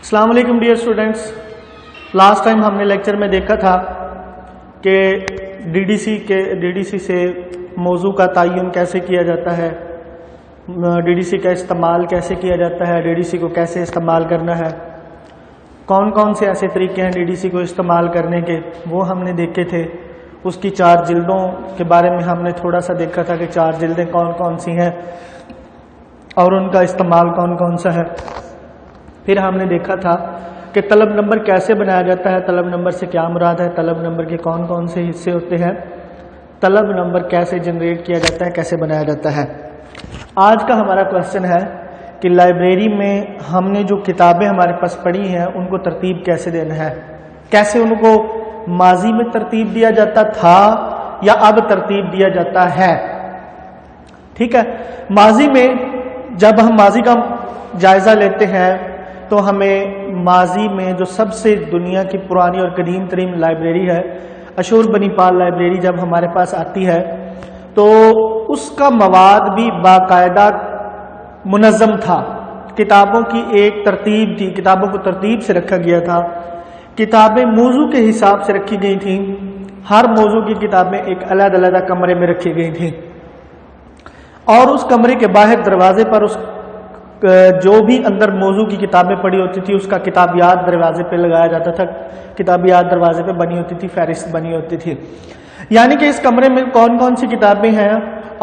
السلام علیکم dear students. Last time ہم نے لیکچر میں دیکھا تھا کہ ڈی ڈی سی سے موضوع کا تعین کیسے کیا جاتا ہے، ڈی ڈی سی کا استعمال کیسے کیا جاتا ہے، ڈی ڈی سی کو کیسے استعمال کرنا ہے، کون کون سے ایسے طریقے ہیں ڈی ڈی سی کو استعمال کرنے کے، وہ ہم نے دیکھے تھے. اس کی 4 جلدوں کے بارے میں ہم نے تھوڑا سا دیکھا تھا کہ 4 جلدیں کون کون سی ہیں اور ان کا استعمال کون کون سا ہے. پھر ہم نے دیکھا تھا کہ طلب نمبر کیسے بنایا جاتا ہے، طلب نمبر سے کیا مراد ہے، طلب نمبر کے کون کون سے حصے ہوتے ہیں، طلب نمبر کیسے جنریٹ کیا جاتا ہے، کیسے بنایا جاتا ہے. آج کا ہمارا کویسچن ہے کہ لائبریری میں ہم نے جو کتابیں ہمارے پاس پڑھی ہیں ان کو ترتیب کیسے دینا ہے، کیسے ان کو ماضی میں ترتیب دیا جاتا تھا یا اب ترتیب دیا جاتا ہے. ٹھیک ہے، ماضی میں جب ہم ماضی کا جائزہ لیتے ہیں تو ہمیں ماضی میں جو سب سے دنیا کی پرانی اور قدیم ترین لائبریری ہے اشور بنی پال لائبریری جب ہمارے پاس آتی ہے تو اس کا مواد بھی باقاعدہ منظم تھا. کتابوں کی ایک ترتیب تھی، کتابوں کو ترتیب سے رکھا گیا تھا، کتابیں موضوع کے حساب سے رکھی گئی تھیں، ہر موضوع کی کتابیں ایک علیحدہ علیحدہ کمرے میں رکھی گئی تھیں اور اس کمرے کے باہر دروازے پر اس جو بھی اندر موضوع کی کتابیں پڑھی ہوتی تھی اس کا کتابیات دروازے پہ لگایا جاتا تھا، کتابیات دروازے پہ بنی ہوتی تھی، فہرست بنی ہوتی تھی. یعنی کہ اس کمرے میں کون کون سی کتابیں ہیں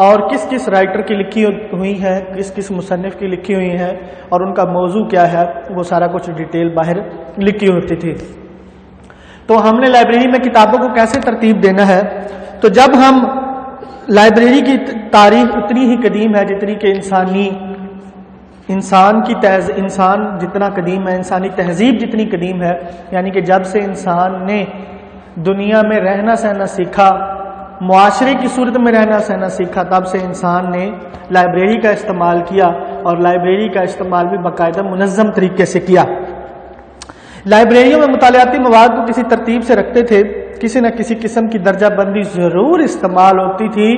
اور کس کس رائٹر کی لکھی ہوئی ہیں، کس کس مصنف کی لکھی ہوئی ہیں اور ان کا موضوع کیا ہے، وہ سارا کچھ ڈیٹیل باہر لکھی ہوتی تھی. تو ہم نے لائبریری میں کتابوں کو کیسے ترتیب دینا ہے، تو جب ہم لائبریری کی تاریخ اتنی ہی قدیم ہے جتنی کہ انسان جتنا قدیم ہے، انسانی تہذیب جتنی قدیم ہے، یعنی کہ جب سے انسان نے دنیا میں رہنا سہنا سیکھا، معاشرے کی صورت میں رہنا سہنا سیکھا، تب سے انسان نے لائبریری کا استعمال کیا اور لائبریری کا استعمال بھی باقاعدہ منظم طریقے سے کیا. لائبریریوں میں مطالعاتی مواد کو کسی ترتیب سے رکھتے تھے، کسی نہ کسی قسم کی درجہ بندی ضرور استعمال ہوتی تھی.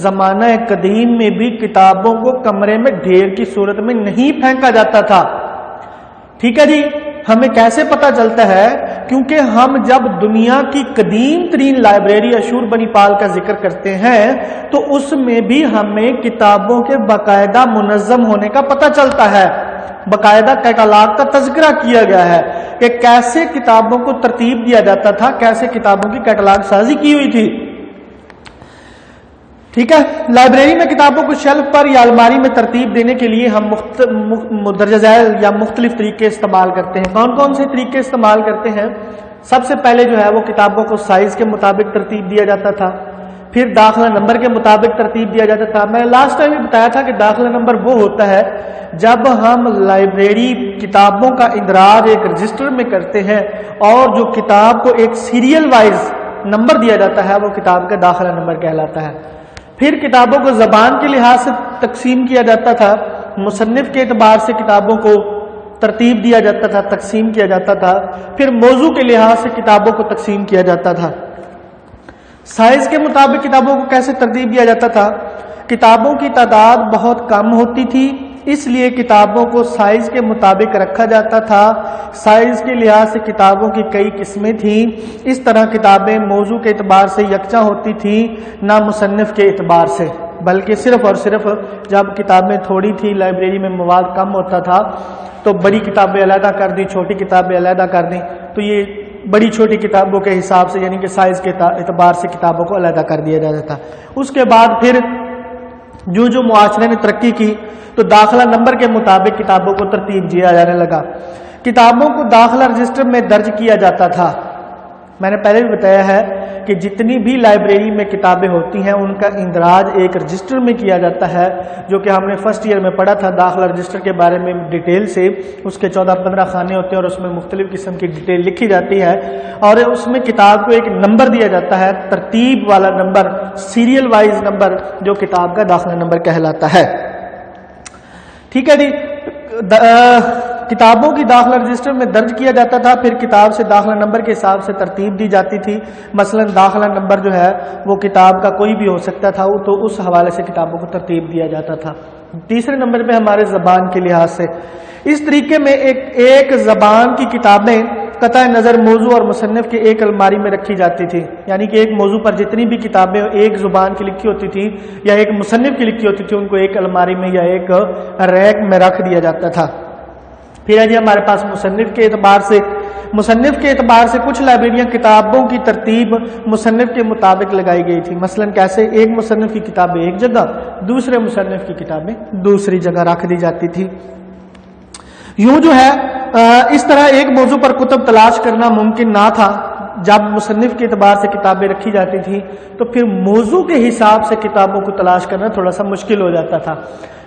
زمانہ قدیم میں بھی کتابوں کو کمرے میں ڈھیر کی صورت میں نہیں پھینکا جاتا تھا. ٹھیک ہے جی، ہمیں کیسے پتا چلتا ہے؟ کیونکہ ہم جب دنیا کی قدیم ترین لائبریری اشور بنی پال کا ذکر کرتے ہیں تو اس میں بھی ہمیں کتابوں کے باقاعدہ منظم ہونے کا پتہ چلتا ہے. باقاعدہ کیٹالاگ کا تذکرہ کیا گیا ہے کہ کیسے کتابوں کو ترتیب دیا جاتا تھا، کیسے کتابوں کی کیٹالاگ سازی کی ہوئی تھی. ٹھیک ہے، لائبریری میں کتابوں کو شیلف پر یا الماری میں ترتیب دینے کے لیے ہم مندرجہ ذیل یا مختلف طریقے استعمال کرتے ہیں. کون کون سے طریقے استعمال کرتے ہیں؟ سب سے پہلے جو ہے وہ کتابوں کو سائز کے مطابق ترتیب دیا جاتا تھا، پھر داخلہ نمبر کے مطابق ترتیب دیا جاتا تھا. میں نے لاسٹ ٹائم بتایا تھا کہ داخلہ نمبر وہ ہوتا ہے جب ہم لائبریری کتابوں کا اندراج ایک رجسٹر میں کرتے ہیں اور جو کتاب کو ایک سیریل وائز نمبر دیا جاتا ہے وہ کتاب کا داخلہ نمبر کہلاتا ہے. پھر کتابوں کو زبان کے لحاظ سے تقسیم کیا جاتا تھا، مصنف کے اعتبار سے کتابوں کو ترتیب دیا جاتا تھا، تقسیم کیا جاتا تھا، پھر موضوع کے لحاظ سے کتابوں کو تقسیم کیا جاتا تھا. سائز کے مطابق کتابوں کو کیسے ترتیب دیا جاتا تھا؟ کتابوں کی تعداد بہت کم ہوتی تھی، اس لیے کتابوں کو سائز کے مطابق رکھا جاتا تھا. سائز کے لحاظ سے کتابوں کی کئی قسمیں تھیں. اس طرح کتابیں موضوع کے اعتبار سے یکجا ہوتی تھیں، نہ مصنف کے اعتبار سے، بلکہ صرف اور صرف جب کتابیں تھوڑی تھی، لائبریری میں مواد کم ہوتا تھا تو بڑی کتابیں علیحدہ کر دیں، چھوٹی کتابیں علیحدہ کر دیں، تو یہ بڑی چھوٹی کتابوں کے حساب سے یعنی کہ سائز کے اعتبار سے کتابوں کو علیحدہ کر دیا جاتا تھا. اس کے بعد پھر جو معاشرے نے ترقی کی تو داخلہ نمبر کے مطابق کتابوں کو ترتیب دیا جانے لگا. کتابوں کو داخلہ رجسٹر میں درج کیا جاتا تھا. میں نے پہلے بھی بتایا ہے کہ جتنی بھی لائبریری میں کتابیں ہوتی ہیں ان کا اندراج ایک رجسٹر میں کیا جاتا ہے، جو کہ ہم نے فرسٹ ایئر میں پڑھا تھا. داخلہ رجسٹر کے بارے میں ڈیٹیل سے اس کے 14-15 خانے ہوتے ہیں اور اس میں مختلف قسم کی ڈیٹیل لکھی جاتی ہے اور اس میں کتاب کو ایک نمبر دیا جاتا ہے، ترتیب والا نمبر، سیریل وائز نمبر، جو کتاب کا داخلہ نمبر کہلاتا ہے. ٹھیک ہے جی، کتابوں کی داخلہ رجسٹر میں درج کیا جاتا تھا، پھر کتاب سے داخلہ نمبر کے حساب سے ترتیب دی جاتی تھی. مثلا داخلہ نمبر جو ہے وہ کتاب کا کوئی بھی ہو سکتا تھا، تو اس حوالے سے کتابوں کو ترتیب دیا جاتا تھا. تیسرے نمبر پہ ہمارے زبان کے لحاظ سے اس طریقے میں ایک زبان کی کتابیں قطع نظر موضوع اور مصنف کے ایک الماری میں رکھی جاتی تھی. یعنی کہ ایک موضوع پر جتنی بھی کتابیں ایک زبان کی لکھی ہوتی تھی یا ایک مصنف کی لکھی ہوتی تھی، ان کو ایک الماری میں یا ایک ریک میں رکھ دیا جاتا تھا. پھر ہے جی ہمارے پاس مصنف کے اعتبار سے کچھ لائبریریاں کتابوں کی ترتیب مصنف کے مطابق لگائی گئی تھی. مثلا کیسے؟ ایک مصنف کی کتابیں ایک جگہ، دوسرے مصنف کی کتابیں دوسری جگہ رکھ دی جاتی تھی. یوں جو ہے اس طرح ایک موضوع پر کتب تلاش کرنا ممکن نہ تھا. جب مصنف کے اعتبار سے کتابیں رکھی جاتی تھیں تو پھر موضوع کے حساب سے کتابوں کو تلاش کرنا تھوڑا سا مشکل ہو جاتا تھا،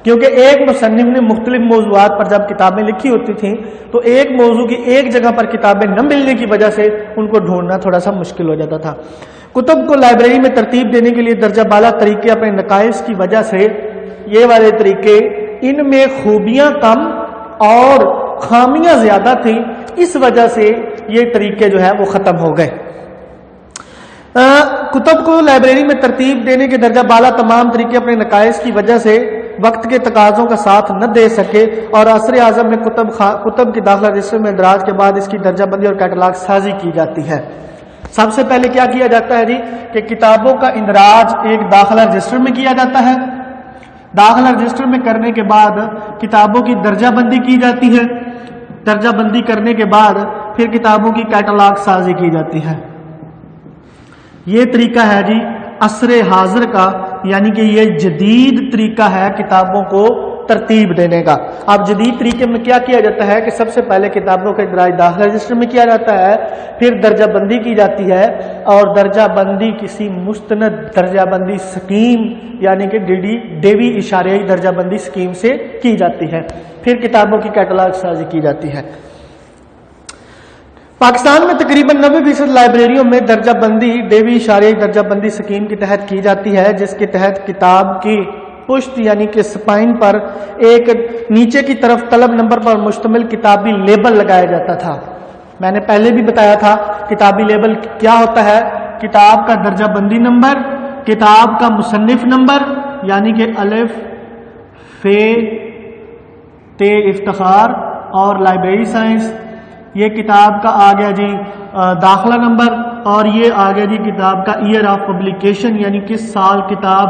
کیونکہ ایک مصنف نے مختلف موضوعات پر جب کتابیں لکھی ہوتی تھیں تو ایک موضوع کی ایک جگہ پر کتابیں نہ ملنے کی وجہ سے ان کو ڈھونڈنا تھوڑا سا مشکل ہو جاتا تھا. کتب کو لائبریری میں ترتیب دینے کے لیے درجہ بالا طریقے اپنے نقائص کی وجہ سے یہ والے طریقے ان میں خوبیاں کم اور خامیاں زیادہ تھیں، اس وجہ سے یہ طریقے جو ہے وہ ختم ہو گئے. کتب کو لائبریری میں ترتیب دینے کے درجہ بالا تمام طریقے اپنے نقائص کی وجہ سے وقت کے تقاضوں کا ساتھ نہ دے سکے، اور عصر اعظم میں کتب کی داخلہ رجسٹر میں اندراج کے بعد اس کی درجہ بندی اور کیٹلاگ سازی کی جاتی ہے. سب سے پہلے کیا کیا جاتا ہے جی کہ کتابوں کا اندراج ایک داخلہ رجسٹر میں کیا جاتا ہے. داخلہ رجسٹر میں کرنے کے بعد کتابوں کی درجہ بندی کی جاتی ہے. درجہ بندی کرنے کے بعد پھر کتابوں کی کیٹلاگ سازی کی جاتی ہے. یہ طریقہ ہے جی عصر حاضر کا، یعنی کہ یہ جدید طریقہ ہے کتابوں کو ترتیب دینے کا. اب جدید طریقے میں کیا کیا جاتا ہے کہ سب سے پہلے کتابوں کا اندراج داخلہ رجسٹر میں کیا جاتا ہے، پھر درجہ بندی کی جاتی ہے، اور درجہ بندی کسی مستند درجہ بندی سکیم یعنی کہ ڈیوی اشاریائی درجہ بندی سکیم سے کی جاتی ہے. پھر کتابوں کی کیٹلاگ سازی کی جاتی ہے. پاکستان میں تقریباً 90% لائبریریوں میں درجہ بندی ڈیوی اشاریائی درجہ بندی سکیم کے تحت کی جاتی ہے، جس کے تحت کتاب کی پشت یعنی کہ سپائن پر ایک نیچے کی طرف طلب نمبر پر مشتمل کتابی لیبل لگایا جاتا تھا. میں نے پہلے بھی بتایا تھا کتابی لیبل کیا ہوتا ہے. کتاب کا درجہ بندی نمبر، کتاب کا مصنف نمبر یعنی کہ الف ف ت افتخار اور لائبریری سائنس، یہ کتاب کا آ گیا جی داخلہ نمبر، اور یہ آ گیا جی کتاب کا ایئر آف پبلیکیشن یعنی کس سال کتاب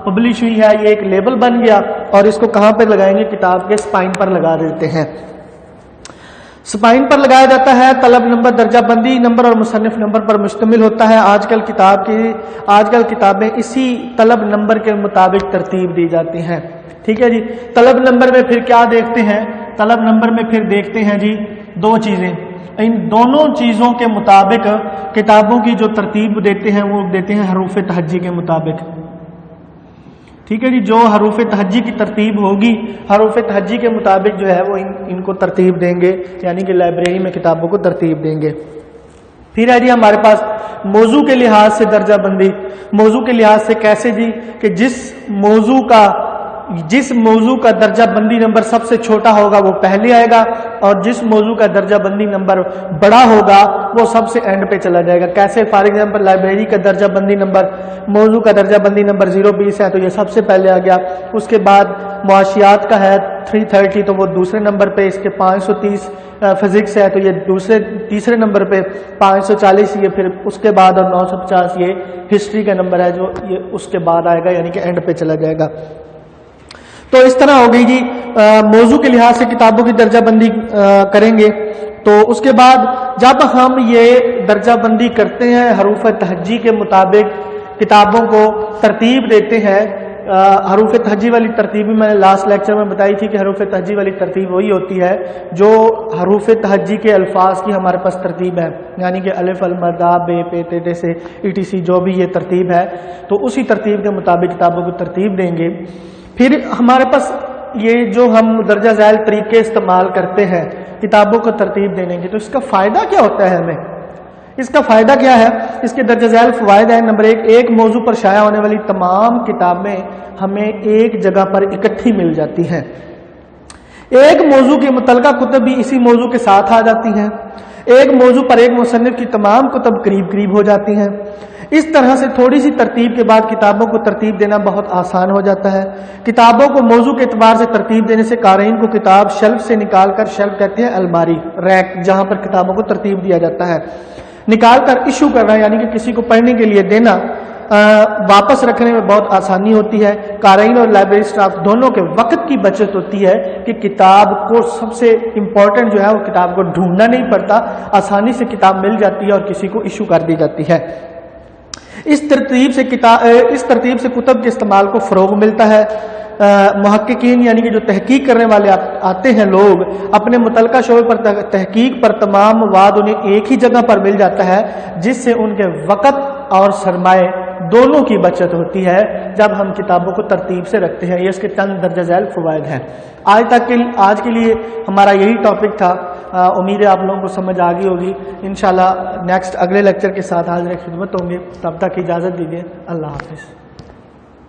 پبلش ہوئی ہے. یہ ایک لیبل بن گیا، اور اس کو کہاں پر لگائیں گے؟ کتاب کے سپائن پر لگا دیتے ہیں. سپائن پر لگایا جاتا ہے. طلب نمبر درجہ بندی نمبر اور مصنف نمبر پر مشتمل ہوتا ہے. آج کل کتابیں اسی طلب نمبر کے مطابق ترتیب دی جاتی ہیں. ٹھیک ہے جی. طلب نمبر میں پھر کیا دیکھتے ہیں؟ طلب نمبر میں پھر دیکھتے ہیں جی دو چیزیں. ان دونوں چیزوں کے مطابق کتابوں کی جو ترتیب دیتے ہیں وہ دیتے ہیں حروف تہجی کے مطابق. ٹھیک ہے جی. جو حروف تہجی کی ترتیب ہوگی حروف تہجی کے مطابق جو ہے وہ ان کو ترتیب دیں گے، یعنی کہ لائبریری میں کتابوں کو ترتیب دیں گے. پھر ہے جی ہمارے پاس موضوع کے لحاظ سے درجہ بندی. موضوع کے لحاظ سے کیسے جی کہ جس موضوع کا درجہ بندی نمبر سب سے چھوٹا ہوگا وہ پہلے آئے گا، اور جس موضوع کا درجہ بندی نمبر بڑا ہوگا وہ سب سے اینڈ پہ چلا جائے گا. کیسے؟ فار ایگزامپل لائبریری کا درجہ بندی نمبر، موضوع کا درجہ بندی نمبر 020 ہے تو یہ سب سے پہلے آ گیا. اس کے بعد معاشیات کا ہے 330 تو وہ دوسرے نمبر پہ. اس کے 530 فزکس ہے تو یہ تیسرے نمبر پہ. 540 یہ پھر اس کے بعد، اور 950 یہ ہسٹری کا نمبر ہے جو یہ اس کے بعد آئے گا، یعنی کہ اینڈ پہ چلا جائے گا. تو اس طرح ہو گئی جی موضوع کے لحاظ سے کتابوں کی درجہ بندی کریں گے. تو اس کے بعد جب ہم یہ درجہ بندی کرتے ہیں حروف تہجی کے مطابق کتابوں کو ترتیب دیتے ہیں. حروف تہجی والی ترتیب بھی میں نے لاسٹ لیکچر میں بتائی تھی کہ حروف تہجی والی ترتیب وہی ہوتی ہے جو حروف تہجی کے الفاظ کی ہمارے پاس ترتیب ہے، یعنی کہ الف المدا بے پے تے سے ETC جو بھی یہ ترتیب ہے تو اسی ترتیب کے مطابق کتابوں کو ترتیب دیں گے. پھر ہمارے پاس یہ جو ہم درجہ ذیل طریقے استعمال کرتے ہیں کتابوں کو ترتیب دینے کے، تو اس کا فائدہ کیا ہوتا ہے ہمیں؟ اس کا فائدہ کیا ہے؟ اس کے درجہ ذیل فوائد ہیں. نمبر 1، ایک موضوع پر شائع ہونے والی تمام کتابیں ہمیں ایک جگہ پر اکٹھی مل جاتی ہیں. ایک موضوع کی متعلقہ کتب بھی اسی موضوع کے ساتھ آ جاتی ہیں، ایک موضوع پر ایک مصنف کی تمام کتب قریب قریب ہو جاتی ہیں۔ اس طرح سے تھوڑی سی ترتیب کے بعد کتابوں کو ترتیب دینا بہت آسان ہو جاتا ہے۔ کتابوں کو موضوع کے اعتبار سے ترتیب دینے سے قارئین کو کتاب شیلف سے نکال کر، شیلف کہتے ہیں الماری، ریک، جہاں پر کتابوں کو ترتیب دیا جاتا ہے، نکال کر ایشو کرنا، یعنی کہ کسی کو پڑھنے کے لیے دینا، واپس رکھنے میں بہت آسانی ہوتی ہے۔ قارئین اور لائبریری سٹاف دونوں کے وقت کی بچت ہوتی ہے کہ کتاب کو سب سے امپورٹنٹ جو ہے وہ کتاب کو ڈھونڈنا نہیں پڑتا، آسانی سے کتاب مل جاتی ہے اور کسی کو ایشو کر دی جاتی ہے۔ اس ترتیب سے کتب کے استعمال کو فروغ ملتا ہے۔ محققین یعنی کہ جو تحقیق کرنے والے آتے ہیں لوگ، اپنے متعلقہ شعبے پر تحقیق پر تمام مواد انہیں ایک ہی جگہ پر مل جاتا ہے، جس سے ان کے وقت اور سرمایہ دونوں کی بچت ہوتی ہے جب ہم کتابوں کو ترتیب سے رکھتے ہیں۔ یہ اس کے چند درجہ ذیل فوائد ہیں۔ آج کے لیے ہمارا یہی ٹاپک تھا۔ امید ہے آپ لوگوں کو سمجھ آ گئی ہوگی۔ انشاءاللہ نیکسٹ اگلے لیکچر کے ساتھ حاضر خدمت ہوں گے، تب تک اجازت دیجیے، اللہ حافظ۔